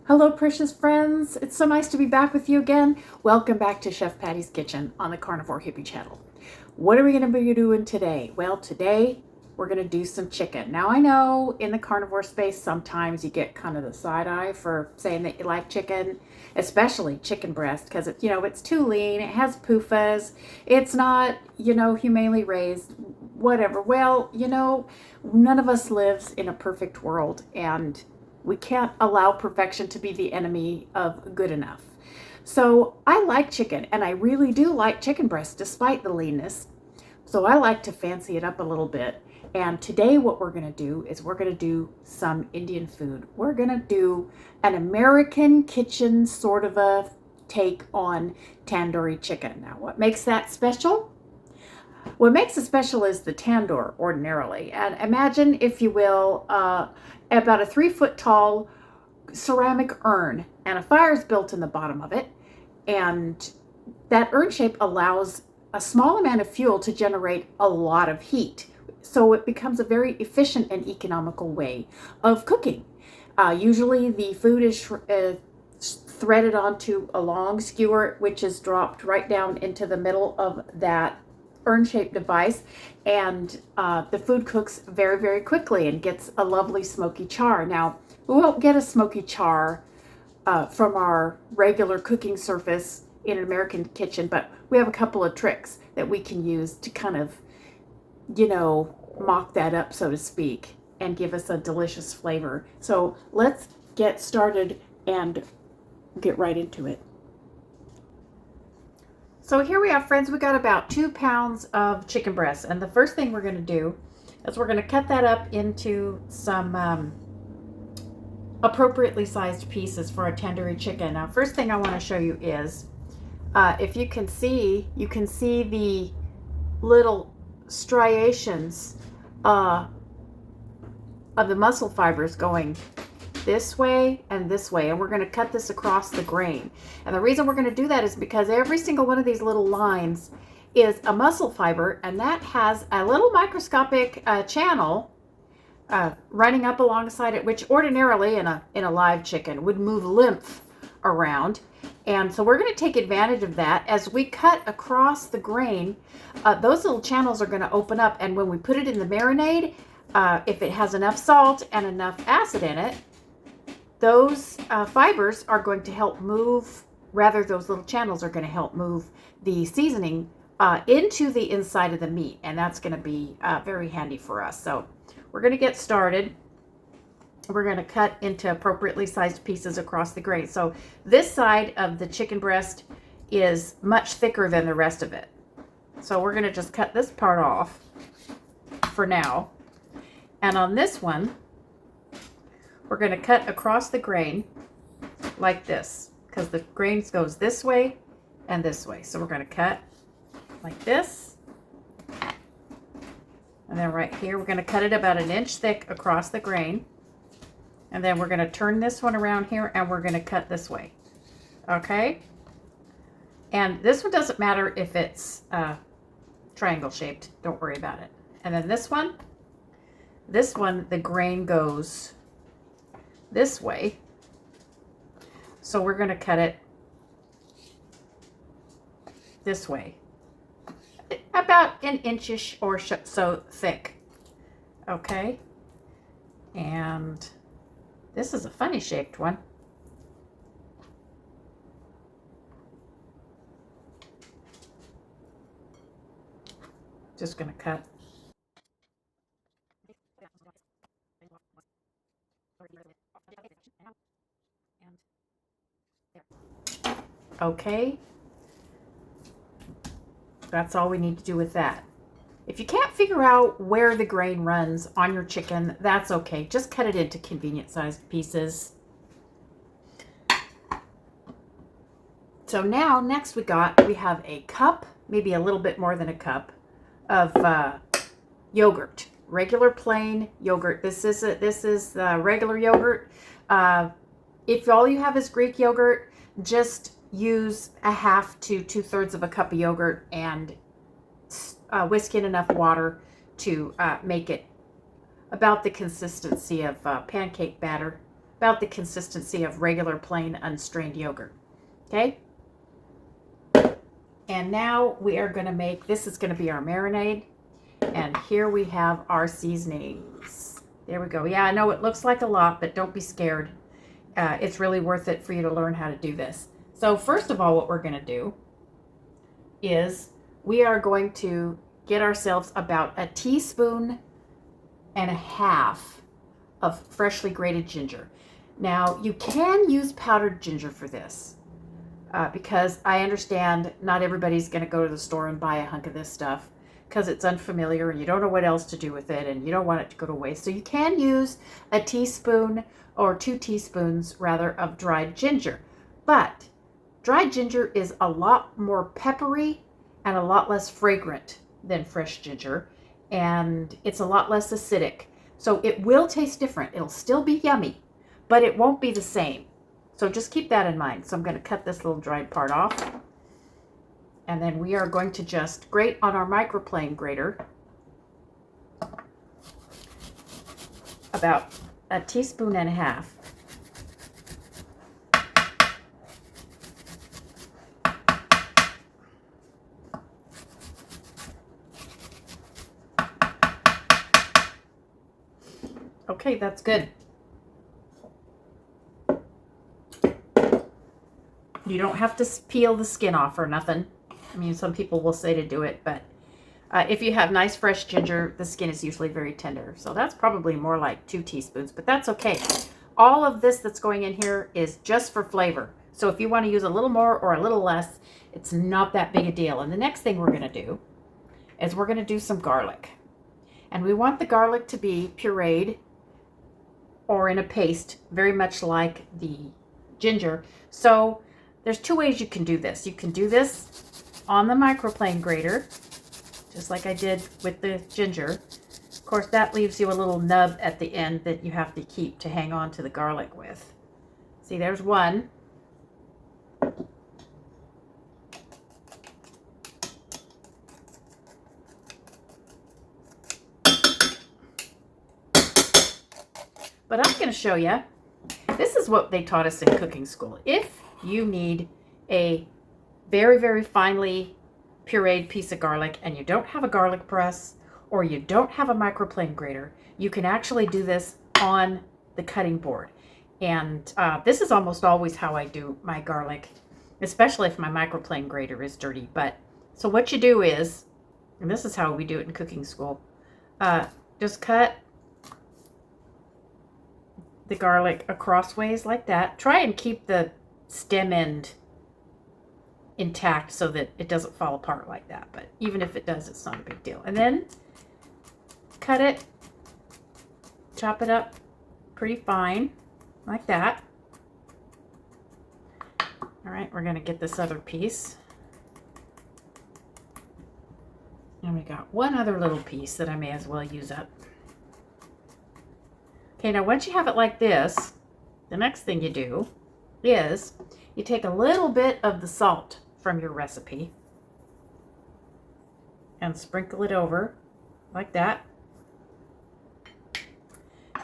Hello, precious friends. It's so nice to be back with you again. Welcome back to Chef Patty's Kitchen on the Carnivore Hippie channel. What are we going to be doing today? Well, today we're going to do some chicken. Now, I know in the carnivore space, sometimes you get kind of the side eye for saying that you like chicken, especially chicken breast, because it's too lean. It has PUFAs. It's not, humanely raised, whatever. Well, none of us lives in a perfect world, and we can't allow perfection to be the enemy of good enough. So I like chicken, and I really do like chicken breast despite the leanness. So I like to fancy it up a little bit. And today what we're going to do is we're going to do some Indian food. We're going to do an American kitchen sort of a take on tandoori chicken. Now, what makes that special? What makes it special is the tandoor ordinarily. And imagine, if you will, about a 3-foot tall ceramic urn, and a fire is built in the bottom of it. And that urn shape allows a small amount of fuel to generate a lot of heat. So it becomes a very efficient and economical way of cooking. Usually the food is threaded onto a long skewer, which is dropped right down into the middle of that urn-shaped device, and the food cooks very, very quickly and gets a lovely smoky char. Now, we won't get a smoky char from our regular cooking surface in an American kitchen, but we have a couple of tricks that we can use to kind of, mock that up, so to speak, and give us a delicious flavor. So let's get started and get right into it. So here we are, friends. We got about 2 pounds of chicken breast, and the first thing we're going to do is we're going to cut that up into some appropriately sized pieces for a tandoori chicken. Now, first thing I want to show you is, if you can see the little striations of the muscle fibers going this way and this way, and we're going to cut this across the grain. And the reason we're going to do that is because every single one of these little lines is a muscle fiber, and that has a little microscopic channel running up alongside it, which ordinarily in a live chicken would move lymph around. And so we're going to take advantage of that as we cut across the grain. Those little channels are going to open up, and when we put it in the marinade, if it has enough salt and enough acid in it, those fibers are going to help move, those little channels are going to help move the seasoning into the inside of the meat, and that's going to be very handy for us. So we're going to get started. We're going to cut into appropriately sized pieces across the grain. So this side of the chicken breast is much thicker than the rest of it. So we're going to just cut this part off for now. And on this one, we're going to cut across the grain like this, because the grain goes this way and this way. So we're going to cut like this. And then right here, we're going to cut it about 1 inch thick across the grain. And then we're going to turn this one around here, and we're going to cut this way. Okay? And this one doesn't matter if it's triangle shaped. Don't worry about it. And then this one, the grain goes this way. So we're going to cut it this way, about 1 inch-ish or so thick. Okay? And this is a funny shaped one. Just going to cut. Okay. That's all we need to do with that. If you can't figure out where the grain runs on your chicken, that's okay. Just cut it into convenient sized pieces. So now, next we have a cup, maybe a little bit more than a cup, of yogurt. Regular plain yogurt. This is regular yogurt. If all you have is Greek yogurt, just use 1/2 to 2/3 of a cup of yogurt and whisk in enough water to make it about the consistency of pancake batter, about the consistency of regular plain unstrained yogurt. Okay? And now we are going to make, this is going to be our marinade. And here we have our seasonings. There we go. Yeah, I know it looks like a lot, but don't be scared. It's really worth it for you to learn how to do this. So first of all, what we're going to do is we are going to get ourselves about 1.5 teaspoons of freshly grated ginger. Now, you can use powdered ginger for this because I understand not everybody's going to go to the store and buy a hunk of this stuff because it's unfamiliar and you don't know what else to do with it and you don't want it to go to waste. So you can use 1 teaspoon or 2 teaspoons rather of dried ginger. But dried ginger is a lot more peppery and a lot less fragrant than fresh ginger, and it's a lot less acidic. So it will taste different. It'll still be yummy, but it won't be the same. So just keep that in mind. So I'm going to cut this little dried part off. And then we are going to just grate on our microplane grater about 1.5 teaspoons. Okay, that's good. You don't have to peel the skin off or nothing. I mean, some people will say to do it, but if you have nice fresh ginger, the skin is usually very tender. So that's probably more like 2 teaspoons, but that's okay. All of this that's going in here is just for flavor. So if you want to use a little more or a little less, it's not that big a deal. And the next thing we're going to do is we're going to do some garlic. And we want the garlic to be pureed or in a paste, very much like the ginger. So there's 2 ways you can do this. You can do this on the microplane grater, just like I did with the ginger. Of course, that leaves you a little nub at the end that you have to keep to hang on to the garlic with. See, there's one. But I'm going to show you, this is what they taught us in cooking school. If you need a very, very finely pureed piece of garlic and you don't have a garlic press or you don't have a microplane grater, you can actually do this on the cutting board. And this is almost always how I do my garlic, especially if my microplane grater is dirty. But so what you do is, and this is how we do it in cooking school, just cut the garlic across ways like that. Try and keep the stem end intact so that it doesn't fall apart like that. But even if it does, it's not a big deal. And then cut it, chop it up pretty fine like that. All right, we're going to get this other piece. And we got one other little piece that I may as well use up. Okay, now once you have it like this, the next thing you do is you take a little bit of the salt from your recipe and sprinkle it over like that.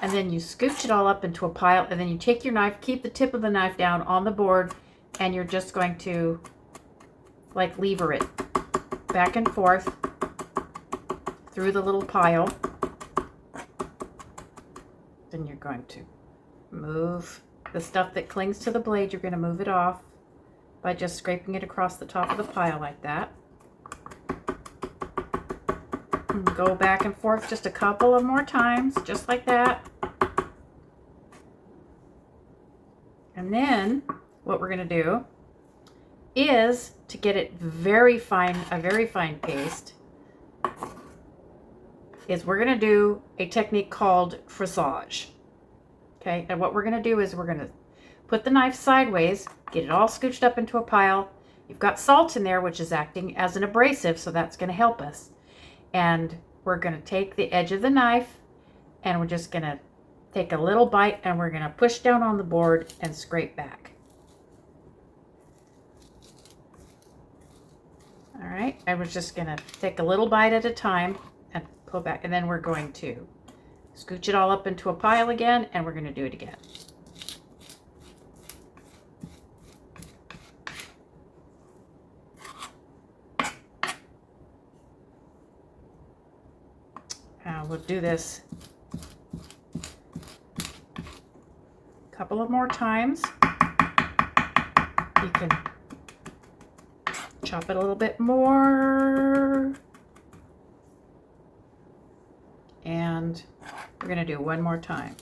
And then you scooch it all up into a pile, and then you take your knife, keep the tip of the knife down on the board, and you're just going to like lever it back and forth through the little pile. Then you're going to move the stuff that clings to the blade, you're going to move it off by just scraping it across the top of the pile like that. And go back and forth just a couple of more times, just like that. And then what we're going to do is to get it very fine, a very fine paste, is we're going to do a technique called frisage. Okay, and what we're going to do is we're going to put the knife sideways, get it all scooched up into a pile. You've got salt in there, which is acting as an abrasive, so that's going to help us. And we're going to take the edge of the knife, and we're just going to take a little bite, and we're going to push down on the board and scrape back. All right, I was just going to take a little bite at a time and pull back, and then we're going to scooch it all up into a pile again, and we're going to do it again. we'll do this a couple of more times. You can chop it a little bit more. And we're going to do one more time.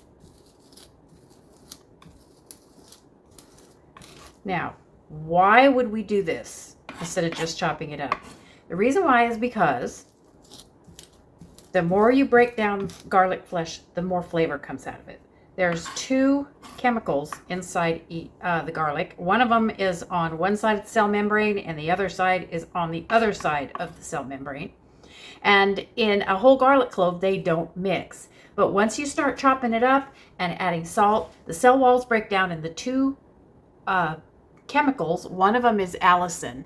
Now, why would we do this instead of just chopping it up? The reason why is because the more you break down garlic flesh, the more flavor comes out of it. There's two chemicals inside the garlic. One of them is on one side of the cell membrane and the other side is on the other side of the cell membrane. And in a whole garlic clove, they don't mix. But once you start chopping it up and adding salt, the cell walls break down, and the two chemicals, one of them is allicin,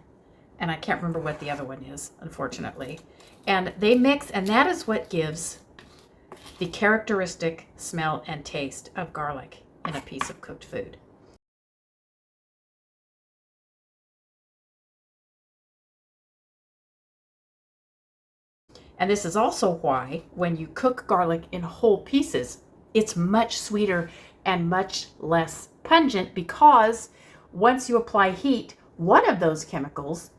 and I can't remember what the other one is, unfortunately. And they mix, and that is what gives the characteristic smell and taste of garlic in a piece of cooked food. And this is also why when you cook garlic in whole pieces, it's much sweeter and much less pungent, because once you apply heat, one of those chemicals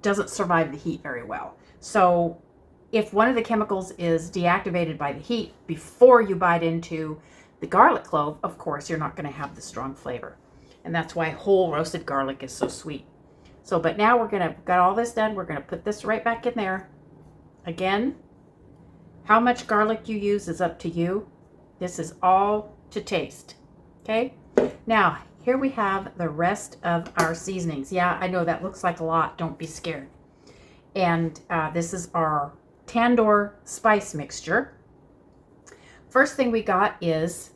doesn't survive the heat very well. So if one of the chemicals is deactivated by the heat before you bite into the garlic clove, of course, you're not going to have the strong flavor. And that's why whole roasted garlic is so sweet. So, but now got all this done. We're going to put this right back in there. Again, how much garlic you use is up to you. This is all to taste. Okay. Now, here we have the rest of our seasonings. Yeah, I know that looks like a lot. Don't be scared. And this is our Tandoori spice mixture. First thing we got is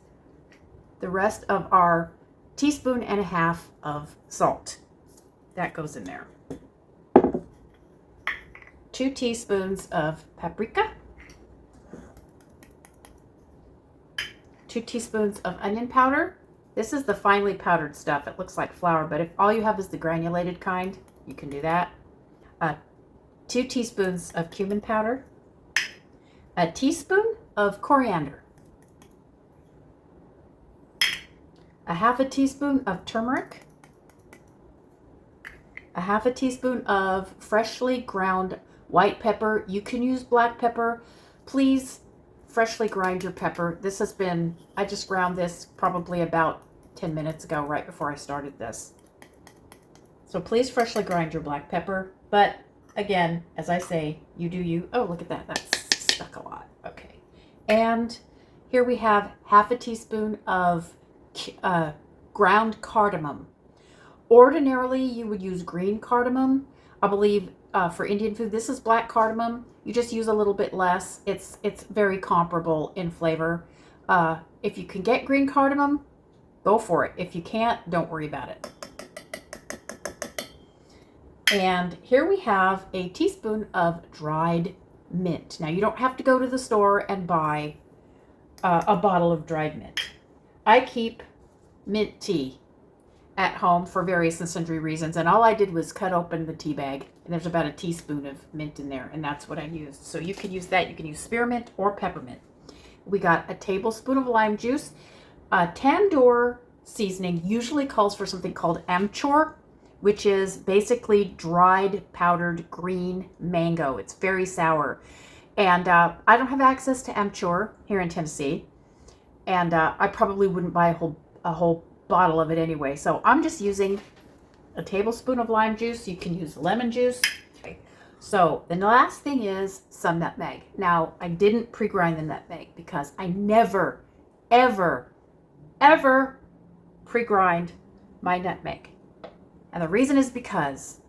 the rest of our 1.5 teaspoons of salt. That goes in there. 2 teaspoons of paprika. 2 teaspoons of onion powder. This is the finely powdered stuff. It looks like flour, but if all you have is the granulated kind, you can do that. 2 teaspoons of cumin powder. 1 teaspoon of coriander. 1/2 teaspoon of turmeric. 1/2 teaspoon of freshly ground white pepper. You can use black pepper. Please freshly grind your pepper. I just ground this probably about 10 minutes ago, right before I started this. So please freshly grind your black pepper. But again, as I say, you do you. Oh, look at that. That's stuck a lot. Okay. And here we have 1/2 teaspoon of ground cardamom. Ordinarily, you would use green cardamom. I believe for Indian food, this is black cardamom. You just use a little bit less. It's very comparable in flavor. If you can get green cardamom, go for it. If you can't, don't worry about it. And here we have 1 teaspoon of dried mint. Now, you don't have to go to the store and buy a bottle of dried mint. I keep mint tea at home for various and sundry reasons, and all I did was cut open the tea bag, and there's about 1 teaspoon of mint in there, and that's what I used. So you can use that. You can use spearmint or peppermint. We got 1 tablespoon of lime juice. Tandoori seasoning usually calls for something called amchur, which is basically dried powdered green mango. It's very sour, and I don't have access to amchur here in Tennessee, and I probably wouldn't buy a whole bottle of it anyway. So I'm just using 1 tablespoon of lime juice. You can use lemon juice. Okay. So the last thing is some nutmeg. Now, I didn't pre-grind the nutmeg because I never, ever, ever pre-grind my nutmeg. And the reason is because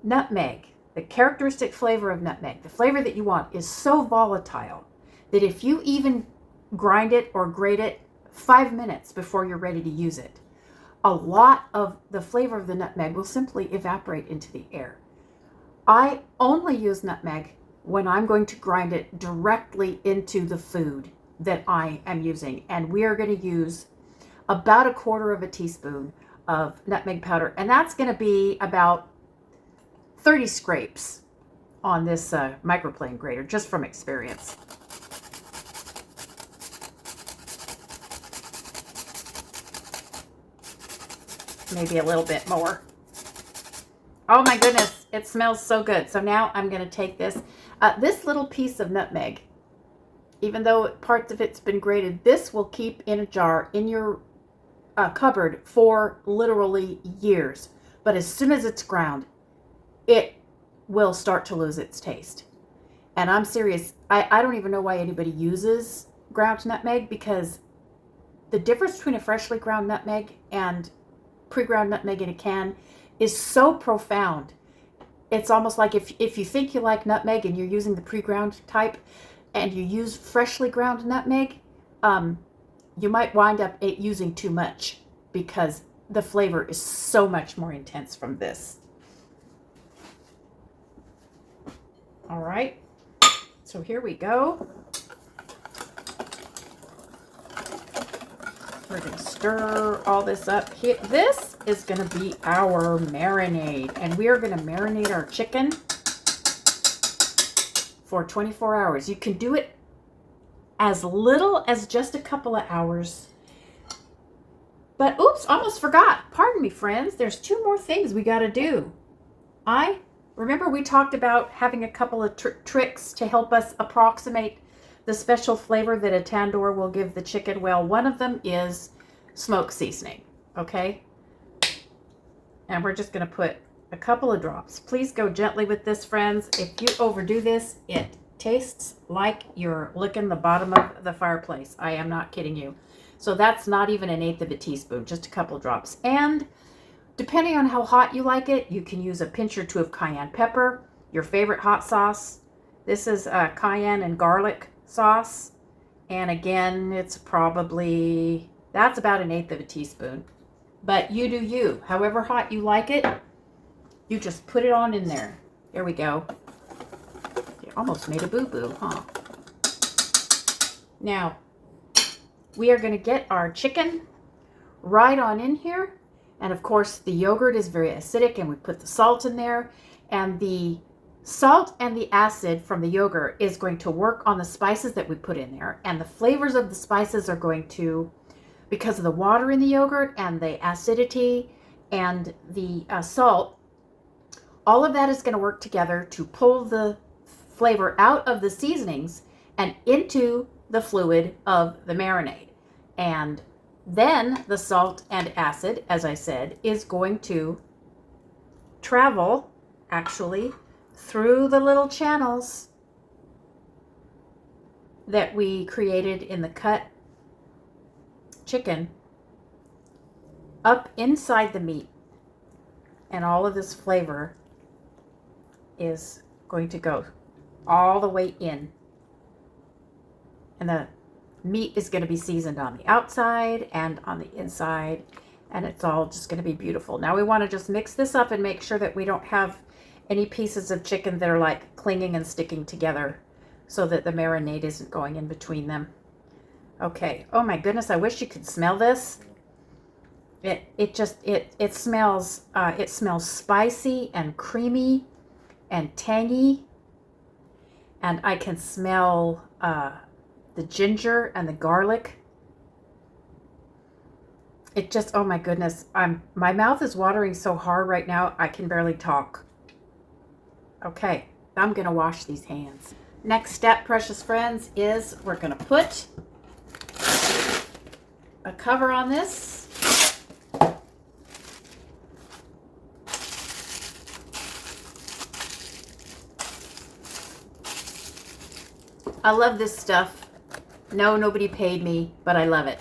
nutmeg, the characteristic flavor of nutmeg, the flavor that you want, is so volatile that if you even grind it or grate it 5 minutes before you're ready to use it, a lot of the flavor of the nutmeg will simply evaporate into the air. I only use nutmeg when I'm going to grind it directly into the food that I am using. And we are going to use about 1/4 teaspoon of nutmeg powder. And that's going to be about 30 scrapes on this microplane grater, just from experience. Maybe a little bit more. Oh my goodness, it smells so good. So now I'm going to take this, this little piece of nutmeg, even though parts of it's been grated, this will keep in a jar in your cupboard for literally years. But as soon as it's ground, it will start to lose its taste. And I'm serious, I don't even know why anybody uses ground nutmeg, because the difference between a freshly ground nutmeg and pre-ground nutmeg in a can is so profound. It's almost like if you think you like nutmeg and you're using the pre-ground type and you use freshly ground nutmeg, you might wind up using too much, because the flavor is so much more intense from this. All right, so here we go. We're going to stir all this up. Here, this is going to be our marinade, and we are going to marinate our chicken for 24 hours. You can do it as little as just a couple of hours. But oops, almost forgot. Pardon me, friends. There's 2 more things we got to do. Remember we talked about having a couple of tricks to help us approximate the special flavor that a tandoor will give the chicken. Well, one of them is smoke seasoning, okay? And we're just going to put a couple of drops. Please go gently with this, friends. If you overdo this, it tastes like you're licking the bottom of the fireplace. I am not kidding you. So that's not even 1/8 of a teaspoon, just a couple drops. And depending on how hot you like it, you can use a pinch or 2 of cayenne pepper, your favorite hot sauce. This is cayenne and garlic sauce. And again, it's probably, that's about 1/8 of a teaspoon. But you do you. However hot you like it, you just put it on in there. There we go. You almost made a boo-boo, huh? Now, we are going to get our chicken right on in here. And of course, the yogurt is very acidic, and we put the salt in there. And the salt and the acid from the yogurt is going to work on the spices that we put in there. And the flavors of the spices are going to, because of the water in the yogurt and the acidity and the salt, all of that is going to work together to pull the flavor out of the seasonings and into the fluid of the marinade. And then the salt and acid, as I said, is going to travel actually through the little channels that we created in the cut chicken up inside the meat. And all of this flavor is going to go all the way in. And the meat is going to be seasoned on the outside and on the inside, and it's all just going to be beautiful. Now we want to just mix this up and make sure that we don't have any pieces of chicken that are like clinging and sticking together, so that the marinade isn't going in between them. Okay. Oh my goodness, I wish you could smell this. It smells spicy and creamy and tangy, and I can smell the ginger and the garlic. It just, oh my goodness, my mouth is watering so hard right now I can barely talk. Okay, I'm gonna wash these hands. Next step, precious friends, is we're gonna put a cover on this. I love this stuff. No, nobody paid me, but I love it.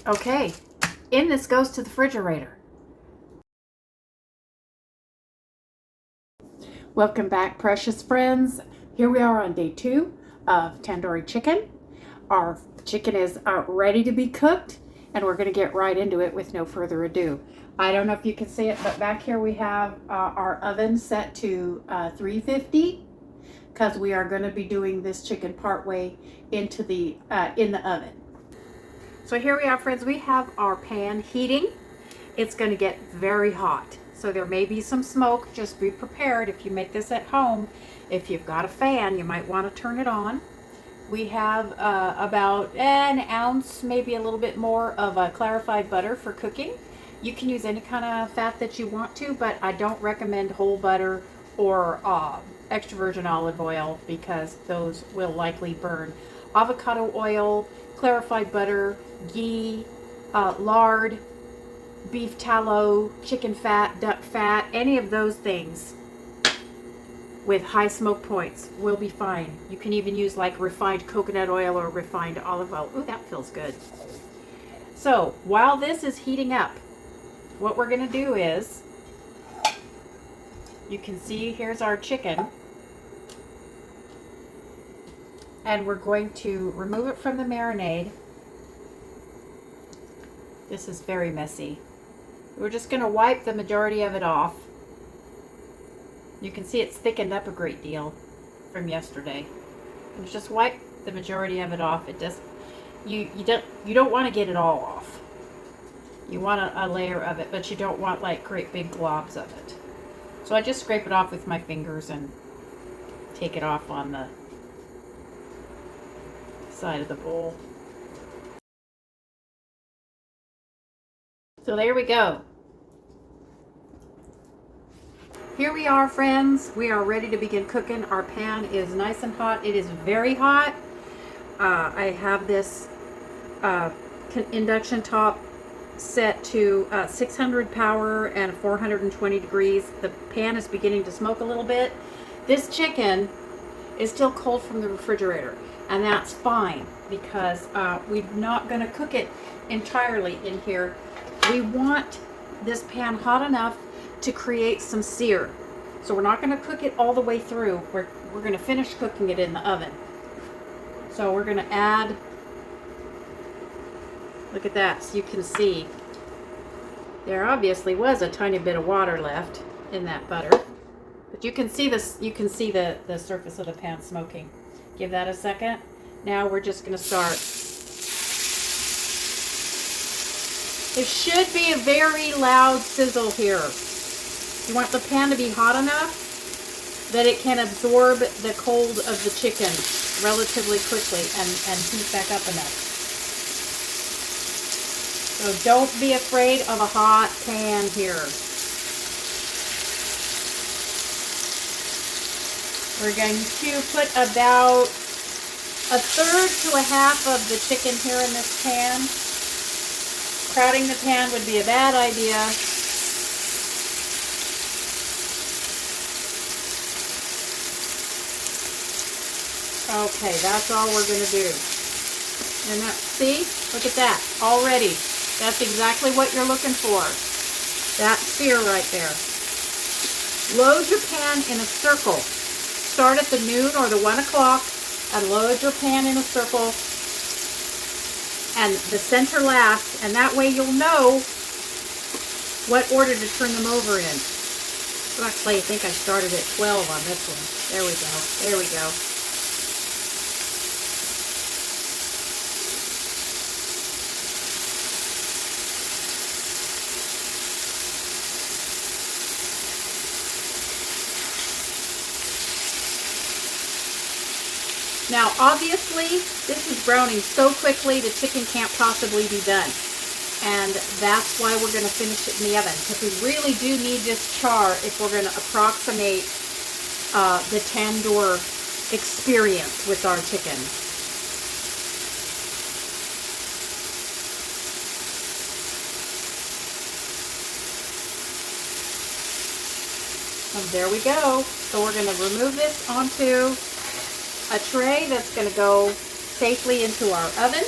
Okay, in this goes to the refrigerator. Welcome back, precious friends. Here we are on day 2 of tandoori chicken. Our chicken is ready to be cooked, and we're going to get right into it with no further ado. I don't know if you can see it, but back here we have our oven set to 350, because we are going to be doing this chicken partway into in the oven. So here we are, friends. We have our pan heating, it's going to get very hot. So there may be some smoke. Just be prepared if you make this at home. If you've got a fan, you might want to turn it on. We have about an ounce, maybe a little bit more of clarified butter for cooking. You can use any kind of fat that you want to, but I don't recommend whole butter or extra virgin olive oil because those will likely burn. Avocado oil, clarified butter, ghee, lard, beef tallow, chicken fat, duck fat, any of those things with high smoke points will be fine. You can even use like refined coconut oil or refined olive oil. Ooh, that feels good. So while this is heating up, what we're going to do is, you can see here's our chicken, and we're going to remove it from the marinade. This is very messy. We're just going to wipe the majority of it off. You can see it's thickened up a great deal from yesterday. And just wipe the majority of it off. It does. You don't want to get it all off. You want a layer of it, but you don't want like great big globs of it. So I just scrape it off with my fingers and take it off on the side of the bowl. So there we go. Here we are, friends. We are ready to begin cooking. Our pan is nice and hot. It is very hot. I have this induction top set to 600 power and 420 degrees. The pan is beginning to smoke a little bit. This chicken is still cold from the refrigerator, and that's fine because we're not going to cook it entirely in here. We want this pan hot enough to create some sear. So we're not going to cook it all the way through. We're going to finish cooking it in the oven. So we're going to add, look at that, so you can see there obviously was a tiny bit of water left in that butter, but you can see this, you can see the surface of the pan smoking. Give that a second. Now we're just going to start. There should be a very loud sizzle here. You want the pan to be hot enough that it can absorb the cold of the chicken relatively quickly and heat back up enough. So don't be afraid of a hot pan here. We're going to put about a third to a half of the chicken here in this pan. Crowding the pan would be a bad idea. Okay, that's all we're going to do. And that, see, look at that, already. That's exactly what you're looking for. That sear right there. Load your pan in a circle. Start at the noon or the 1 o'clock and load your pan in a circle. And the center last, and that way you'll know what order to turn them over in. So actually, I think I started at 12 on this one. There we go. There we go. Now, obviously, this is browning so quickly, the chicken can't possibly be done. And that's why we're going to finish it in the oven, because we really do need this char if we're going to approximate the tandoor experience with our chicken. And there we go. So we're going to remove this onto a tray that's going to go safely into our oven.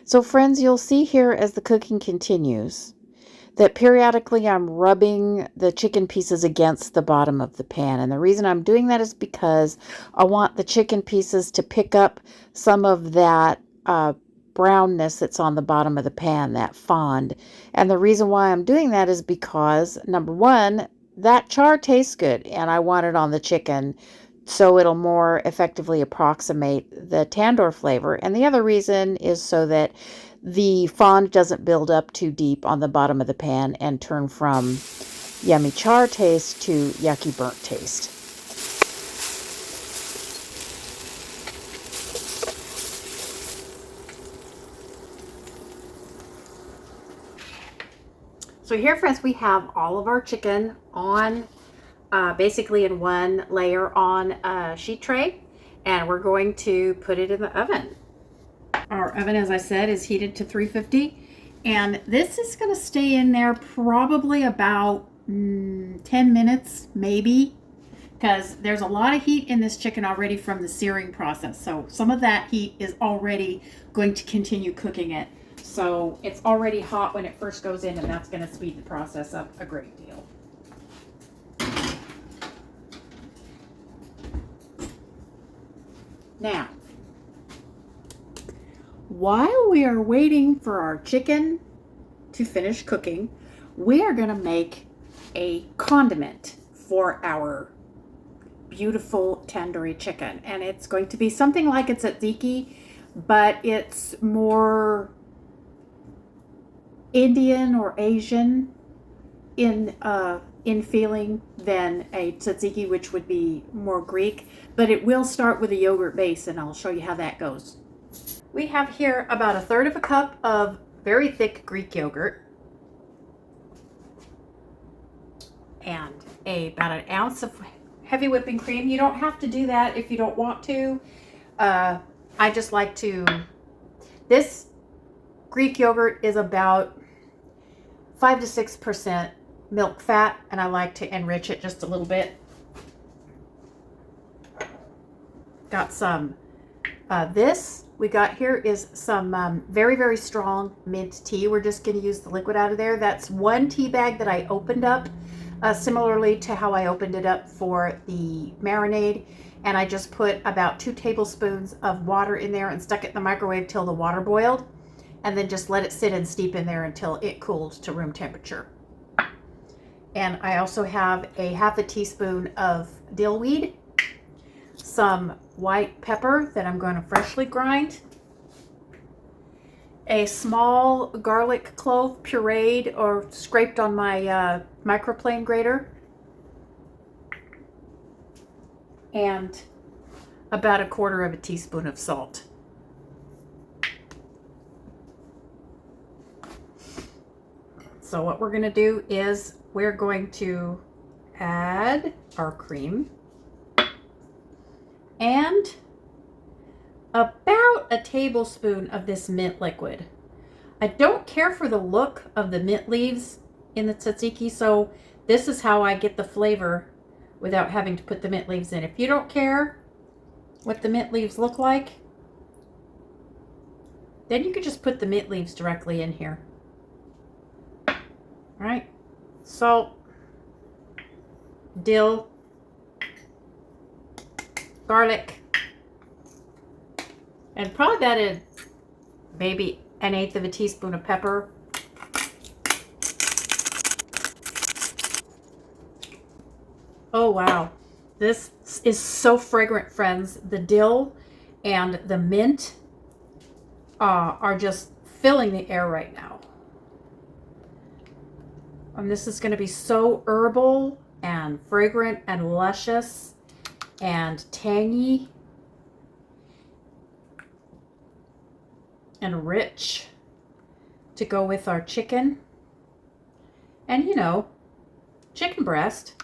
So friends, you'll see here as the cooking continues that periodically I'm rubbing the chicken pieces against the bottom of the pan. And the reason I'm doing that is because I want the chicken pieces to pick up some of that brownness that's on the bottom of the pan, that fond. And the reason why I'm doing that is because, number one, that char tastes good and I want it on the chicken so it'll more effectively approximate the tandoor flavor. And the other reason is so that the fond doesn't build up too deep on the bottom of the pan and turn from yummy char taste to yucky burnt taste. So here, friends, we have all of our chicken on basically in one layer on a sheet tray, and we're going to put it in the oven. Our oven, as I said, is heated to 350, and this is going to stay in there probably about 10 minutes, maybe, because there's a lot of heat in this chicken already from the searing process. So some of that heat is already going to continue cooking it. So it's already hot when it first goes in, and that's going to speed the process up a great deal. Now, while we are waiting for our chicken to finish cooking, we are going to make a condiment for our beautiful tandoori chicken. And it's going to be something like a tzatziki, but it's more Indian or Asian in feeling than a tzatziki, which would be more Greek. But it will start with a yogurt base, and I'll show you how that goes. We have here about 1/3 cup of very thick Greek yogurt and about 1 ounce of heavy whipping cream. You don't have to do that if you don't want to. I just like to, this Greek yogurt is about 5 to 6% milk fat, and I like to enrich it just a little bit. Got some, this we got here is some very, very strong mint tea. We're just going to use the liquid out of there. That's 1 tea bag that I opened up, similarly to how I opened it up for the marinade. And I just put about 2 tablespoons of water in there and stuck it in the microwave till the water boiled. And then just let it sit and steep in there until it cooled to room temperature. And I also have a 1/2 teaspoon of dill weed, some white pepper that I'm going to freshly grind, a small garlic clove pureed or scraped on my microplane grater, and about 1/4 teaspoon of salt. So what we're going to do is we're going to add our cream and about 1 tablespoon of this mint liquid. I don't care for the look of the mint leaves in the tzatziki, so this is how I get the flavor without having to put the mint leaves in. If you don't care what the mint leaves look like, then you could just put the mint leaves directly in here. All right, salt, dill, garlic, and probably about maybe 1/8 teaspoon of pepper. Oh wow, this is so fragrant, friends. The dill and the mint are just filling the air right now. And this is going to be so herbal and fragrant and luscious and tangy and rich to go with our chicken. And you know, chicken breast,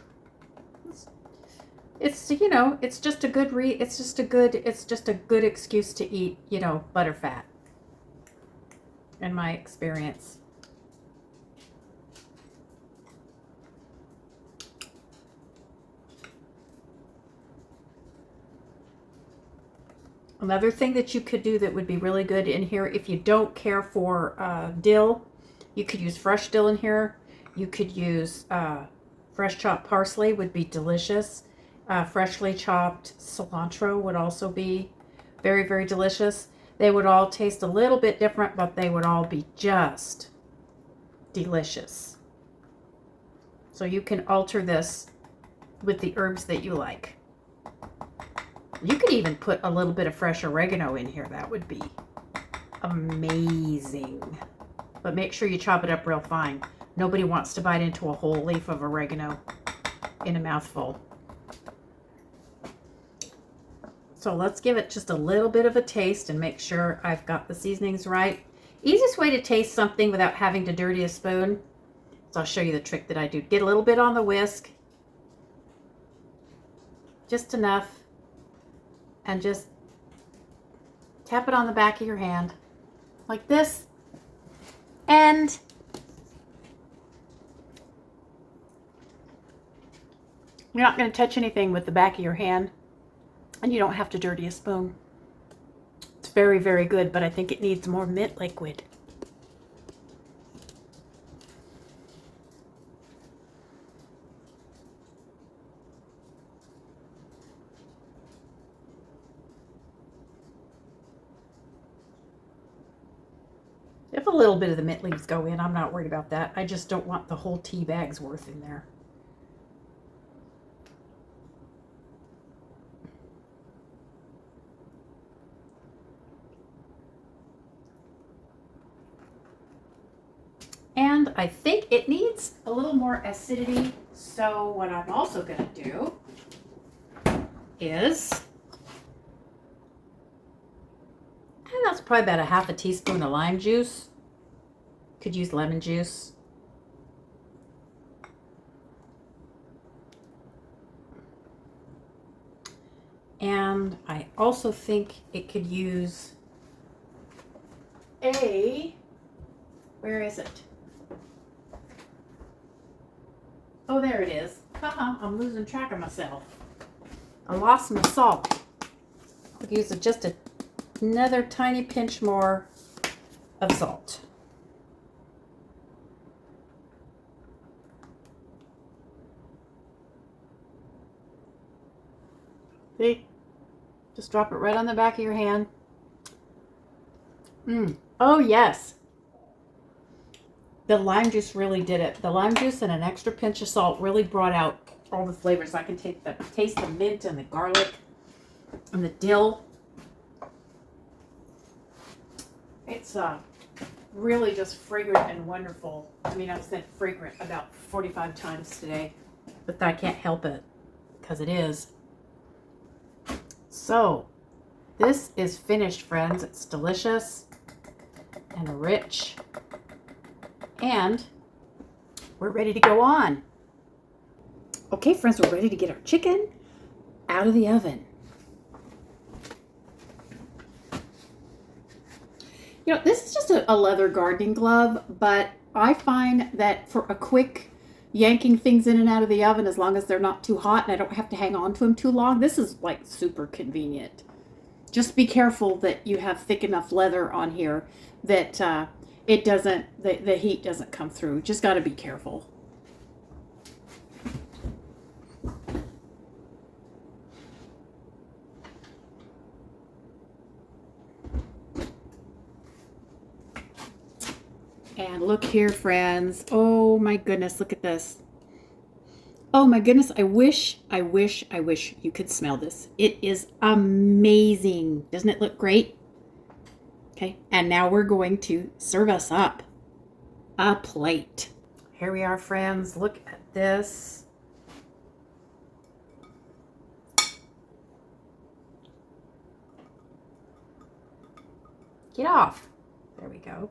it's you know, it's just a good excuse to eat, you know, butter fat, in my experience. Another thing that you could do that would be really good in here, if you don't care for dill, you could use fresh dill in here. You could use fresh chopped parsley, would be delicious. Freshly chopped cilantro would also be very, very delicious. They would all taste a little bit different, but they would all be just delicious. So you can alter this with the herbs that you like. You could even put a little bit of fresh oregano in here. That would be amazing. But make sure you chop it up real fine. Nobody wants to bite into a whole leaf of oregano in a mouthful. So let's give it just a little bit of a taste and make sure I've got the seasonings right. Easiest way to taste something without having to dirty a spoon. So I'll show you the trick that I do. Get a little bit on the whisk. Just enough. And just tap it on the back of your hand. Like this. And you're not going to touch anything with the back of your hand. And you don't have to dirty a spoon. It's very, very good, but I think it needs more mint liquid. If a little bit of the mint leaves go in, I'm not worried about that. I just don't want the whole tea bag's worth in there. And I think it needs a little more acidity. So what I'm also going to do is, and that's probably about a half a teaspoon of lime juice. Could use lemon juice. And I also think it could use where is it? Oh, there it is. Haha, I'm losing track of myself. I lost my salt. I'll use just another tiny pinch more of salt. See? Just drop it right on the back of your hand. Oh, yes. The lime juice really did it. The lime juice and an extra pinch of salt really brought out all the flavors. I can taste the mint and the garlic and the dill. It's really just fragrant and wonderful. I mean, I've said fragrant about 45 times today, but I can't help it because it is. So, this is finished, friends. It's delicious and rich. And we're ready to go on. Okay, friends, we're ready to get our chicken out of the oven. You know, this is just a leather gardening glove, but I find that for a quick yanking things in and out of the oven, as long as they're not too hot and I don't have to hang on to them too long, this is like super convenient. Just be careful that you have thick enough leather on here that it doesn't, the heat doesn't come through. Just got to be careful. And look here, friends. Oh my goodness, look at this. Oh my goodness, I wish you could smell this. It is amazing. Doesn't it look great? Okay, and now we're going to serve us up a plate. Here we are, friends. Look at this. Get off. There we go.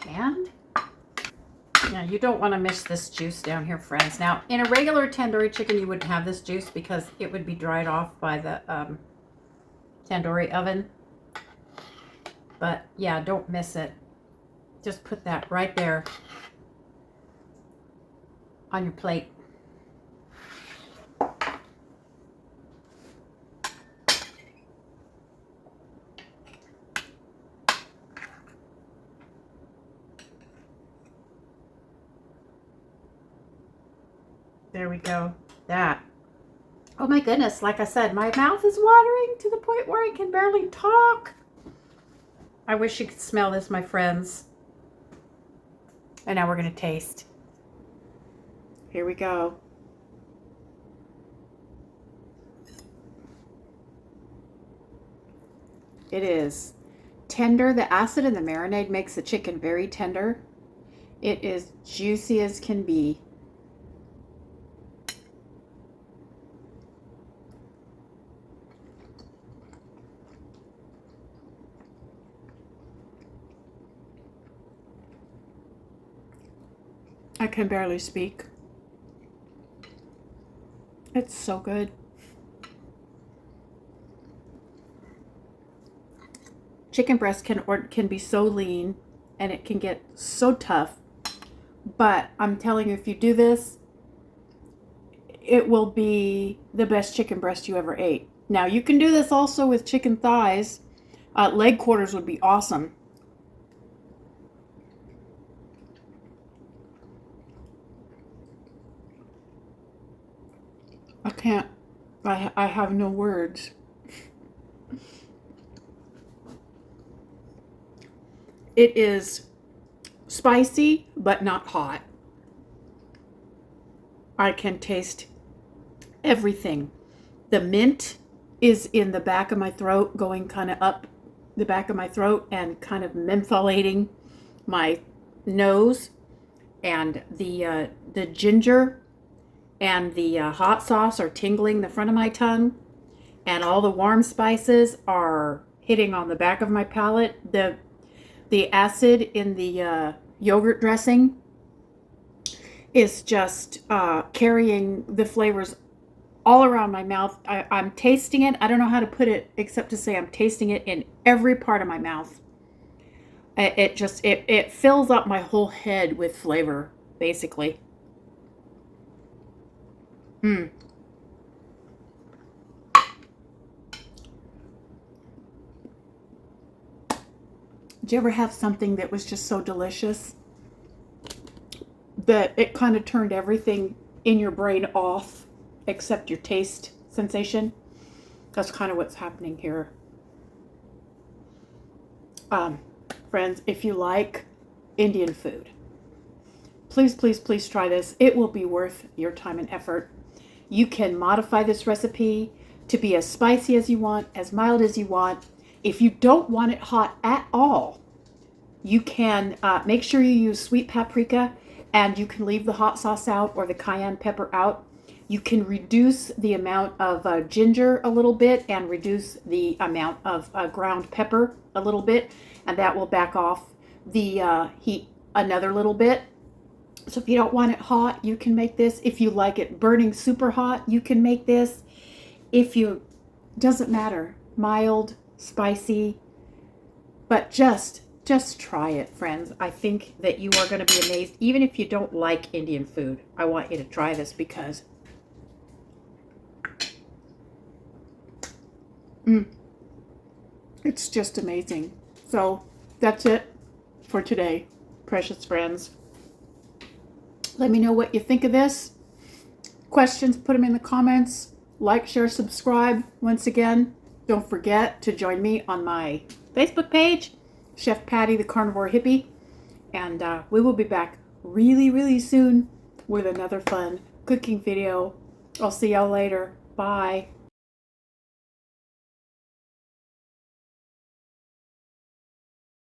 And now you don't want to miss this juice down here, friends. Now, in a regular tandoori chicken, you wouldn't have this juice because it would be dried off by the tandoori oven. But yeah, don't miss it. Just put that right there on your plate. There we go. That. Oh my goodness, like I said, my mouth is watering to the point where I can barely talk. I wish you could smell this, my friends. And now we're going to taste. Here we go. It is tender. The acid in the marinade makes the chicken very tender. It is juicy as can be. I can barely speak. It's so good. Chicken breast can be so lean and it can get so tough. But I'm telling you, if you do this, it will be the best chicken breast you ever ate. Now, you can do this also with chicken thighs. Leg quarters would be awesome. I have no words. It is spicy, but not hot. I can taste everything. The mint is in the back of my throat, going kind of up the back of my throat and kind of mentholating my nose. And the ginger and the hot sauce are tingling the front of my tongue, and all the warm spices are hitting on the back of my palate. The acid in the yogurt dressing is just carrying the flavors all around my mouth. I'm tasting it. I don't know how to put it except to say I'm tasting it in every part of my mouth. It fills up my whole head with flavor, basically. Mm. Did you ever have something that was just so delicious that it kind of turned everything in your brain off except your taste sensation? That's kind of what's happening here. Friends, if you like Indian food, please, please, please try this. It will be worth your time and effort. You can modify this recipe to be as spicy as you want, as mild as you want. If you don't want it hot at all, you can make sure you use sweet paprika, and you can leave the hot sauce out or the cayenne pepper out. You can reduce the amount of ginger a little bit and reduce the amount of ground pepper a little bit, and that will back off the heat another little bit. So if you don't want it hot, you can make this. If you like it burning super hot, you can make this. Doesn't matter, mild, spicy, but just try it, friends. I think that you are going to be amazed. Even if you don't like Indian food, I want you to try this because it's just amazing. So that's it for today, precious friends. Let me know what you think of this. Questions, put them in the comments. Like, share, subscribe. Once again, don't forget to join me on my Facebook page, Chef Patty, the Carnivore Hippie. And we will be back really, really soon with another fun cooking video. I'll see y'all later. Bye.